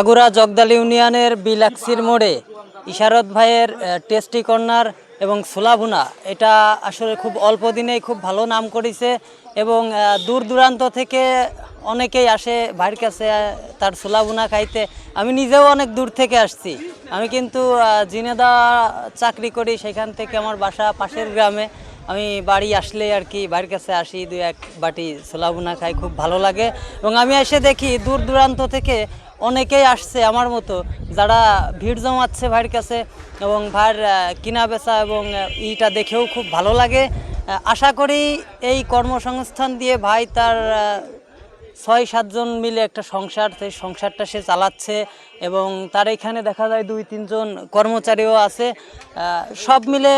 আগুরা জগদাল ইউনিয়নের বিলাক্সির মোড়ে ইশারত ভাইয়ের টেস্টি কর্নার এবং ছোলা ভুনা এটা আসলে খুব অল্প দিনেই খুব ভালো নাম করেছে এবং দূর দূরান্ত থেকে অনেকেই আসে ভাইয়ের কাছে তার ছোলা ভুনা খাইতে। আমি নিজেও অনেক দূর থেকে আসছি। আমি কিন্তু জিনেদা চাকরি করি, সেখান থেকে আমার বাসা পাশের গ্রামে। আমি বাড়ি আসলে আর কি বাড়ির কাছে আসি, দুই এক বাটি ছোলা ভুনা খাই, খুব ভালো লাগে। এবং আমি এসে দেখি দূর দূরান্ত থেকে অনেকেই আসছে আমার মতো, যারা ভিড় জমাচ্ছে ভাইয়ের কাছে এবং ভাইয়ের কিনা বেচা এবং ইটা দেখেও খুব ভালো লাগে। আশা করি এই কর্মসংস্থান দিয়ে ভাই তার ৬-৭ জন মিলে একটা সংসার, সেই সংসারটা সে চালাচ্ছে এবং তার এখানে দেখা যায় ২-৩ জন কর্মচারীও আছে। সব মিলে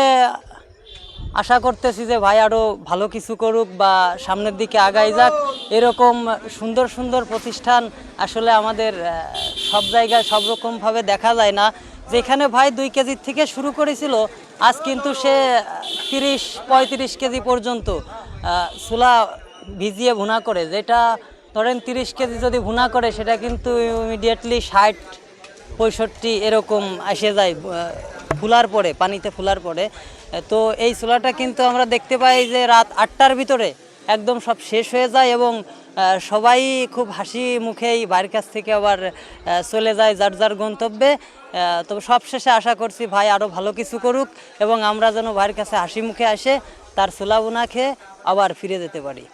আশা করতেছি যে ভাই আরও ভালো কিছু করুক বা সামনের দিকে আগাই যাক। এরকম সুন্দর সুন্দর প্রতিষ্ঠান আসলে আমাদের সব জায়গায় সব রকমভাবে দেখা যায় না। যেখানে ভাই ২ কেজির থেকে শুরু করেছিল, আজ কিন্তু সে ৩০-৩৫ কেজি পর্যন্ত ছোলা ভিজিয়ে ভুনা করে, যেটা ধরেন ৩০ কেজি যদি ভুনা করে সেটা কিন্তু ইমিডিয়েটলি ৬০-৬৫ এরকম এসে যায় ফুলার পরে, পানিতে ফুলার পরে। তো এই ছোলাটা কিন্তু আমরা দেখতে পাই যে রাত ৮টার ভিতরে একদম সব শেষ হয়ে যায় এবং সবাই খুব হাসি মুখেই বাড়ির কাছ থেকে আবার চলে যায় যার যার গন্তব্যে। তবে সবশেষে আশা করছি ভাই আরও ভালো কিছু করুক এবং আমরা যেন ভাইয়ের কাছে হাসি মুখে আসে তার ছোলা ভুনা খেয়ে আবার ফিরে যেতে পারি।